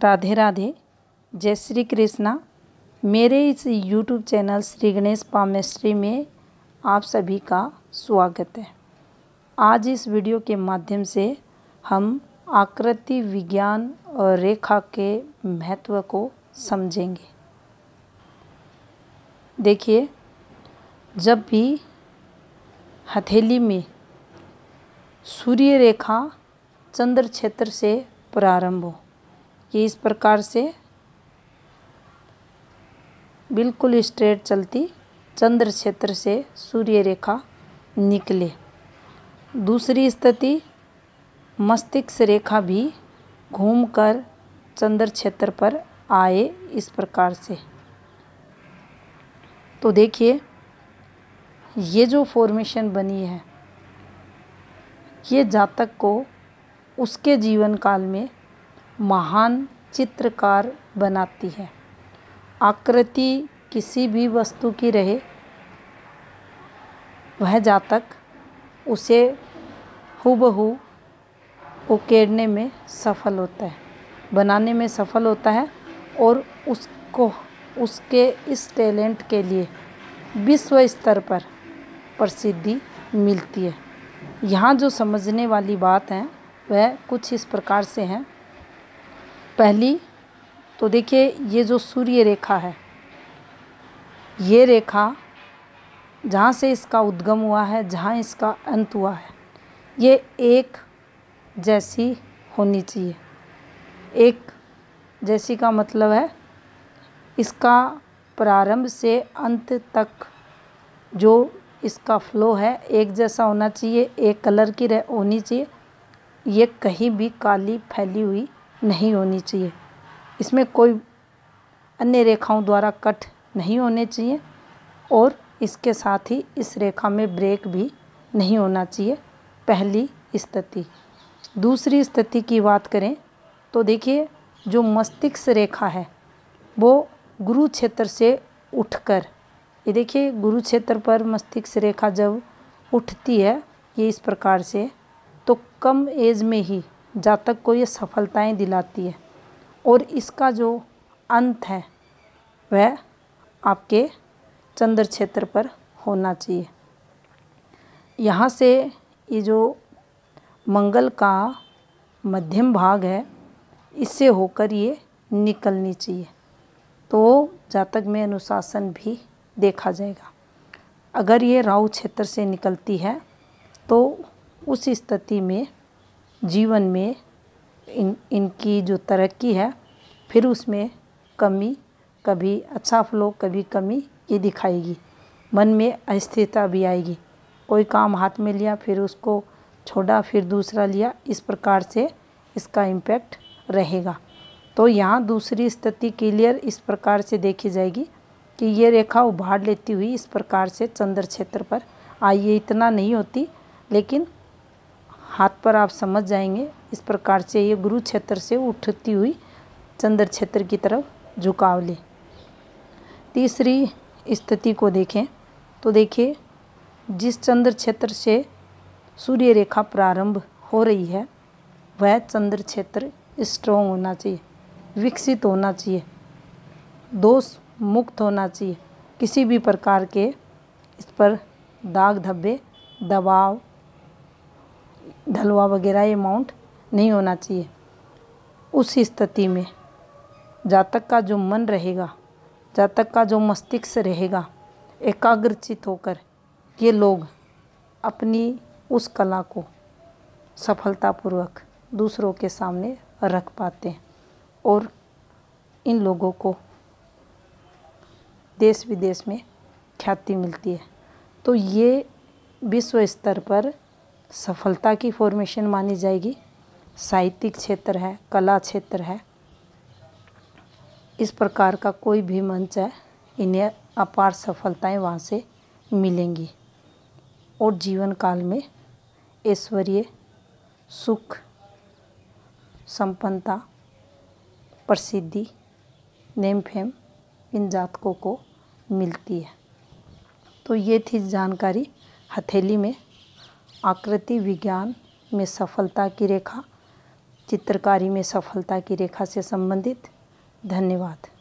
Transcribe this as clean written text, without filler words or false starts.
राधे राधे, जय श्री कृष्णा। मेरे इस YouTube channel Shri Ganesh palmistry में आप सभी का स्वागत है। आज इस वीडियो के माध्यम से हम आकृति विज्ञान और रेखा के महत्व को समझेंगे। देखिए, जब भी हथेली में सूर्य रेखा चंद्र क्षेत्र से प्रारंभ हो, ये इस प्रकार से बिल्कुल स्ट्रेट चलती चंद्र क्षेत्र से सूर्य रेखा निकले। दूसरी स्थिति, मस्तिष्क रेखा भी घूमकर चंद्र क्षेत्र पर आए इस प्रकार से। तो देखिए, ये जो फॉर्मेशन बनी है, ये जातक को उसके जीवन काल में महान चित्रकार बनाती है। आकृति किसी भी वस्तु की रहे, वह जातक उसे हूबहू उकेरने में सफल होता है, बनाने में सफल होता है और उसको उसके इस टैलेंट के लिए विश्व स्तर पर प्रसिद्धि मिलती है। यहाँ जो समझने वाली बात है वह कुछ इस प्रकार से है। पहली तो देखिए, ये जो सूर्य रेखा है, ये रेखा जहाँ से इसका उद्गम हुआ है, जहाँ इसका अंत हुआ है, ये एक जैसी होनी चाहिए। एक जैसी का मतलब है इसका प्रारंभ से अंत तक जो इसका फ्लो है एक जैसा होना चाहिए, एक कलर की होनी चाहिए। ये कहीं भी काली फैली हुई नहीं होनी चाहिए। इसमें कोई अन्य रेखाओं द्वारा कट नहीं होने चाहिए और इसके साथ ही इस रेखा में ब्रेक भी नहीं होना चाहिए। पहली स्थिति। दूसरी स्थिति की बात करें तो देखिए, जो मस्तिष्क रेखा है वो गुरु क्षेत्र से उठकर, ये देखिए गुरु क्षेत्र पर मस्तिष्क रेखा जब उठती है ये इस प्रकार से, तो कम एज में ही जातक को ये सफलताएं दिलाती है और इसका जो अंत है वह आपके चंद्र क्षेत्र पर होना चाहिए। यहाँ से ये जो मंगल का मध्यम भाग है, इससे होकर ये निकलनी चाहिए, तो जातक में अनुशासन भी देखा जाएगा। अगर ये राहु क्षेत्र से निकलती है तो उस स्थिति में जीवन में इनकी जो तरक्की है फिर उसमें कमी, कभी अच्छा फ्लो कभी कमी ये दिखाएगी। मन में अस्थिरता भी आएगी। कोई काम हाथ में लिया फिर उसको छोड़ा, फिर दूसरा लिया, इस प्रकार से इसका इम्पैक्ट रहेगा। तो यहाँ दूसरी स्थिति क्लियर इस प्रकार से देखी जाएगी कि ये रेखा उभार लेती हुई इस प्रकार से चंद्र क्षेत्र पर आई। ये इतना नहीं होती, लेकिन हाथ पर आप समझ जाएंगे इस प्रकार से ये गुरु क्षेत्र से उठती हुई चंद्र क्षेत्र की तरफ झुकाव ले। तीसरी स्थिति को देखें तो देखिए, जिस चंद्र क्षेत्र से सूर्य रेखा प्रारंभ हो रही है वह चंद्र क्षेत्र स्ट्रॉन्ग होना चाहिए, विकसित होना चाहिए, दोष मुक्त होना चाहिए। किसी भी प्रकार के इस पर दाग धब्बे, दबाव, ढलवा वगैरह ये माउंट नहीं होना चाहिए। उस स्थिति में जातक का जो मन रहेगा, जातक का जो मस्तिष्क रहेगा, एकाग्रचित होकर ये लोग अपनी उस कला को सफलतापूर्वक दूसरों के सामने रख पाते हैं और इन लोगों को देश विदेश में ख्याति मिलती है। तो ये विश्व स्तर पर सफलता की फॉर्मेशन मानी जाएगी। साहित्यिक क्षेत्र है, कला क्षेत्र है, इस प्रकार का कोई भी मंच है, इन्हें अपार सफलताएं वहाँ से मिलेंगी और जीवन काल में ऐश्वर्य, सुख, संपन्नता, प्रसिद्धि, नेम फेम इन जातकों को मिलती है। तो ये थी जानकारी हथेली में आकृति विज्ञान में सफलता की रेखा चित्रकारी में सफलता की रेखा से संबंधित। धन्यवाद।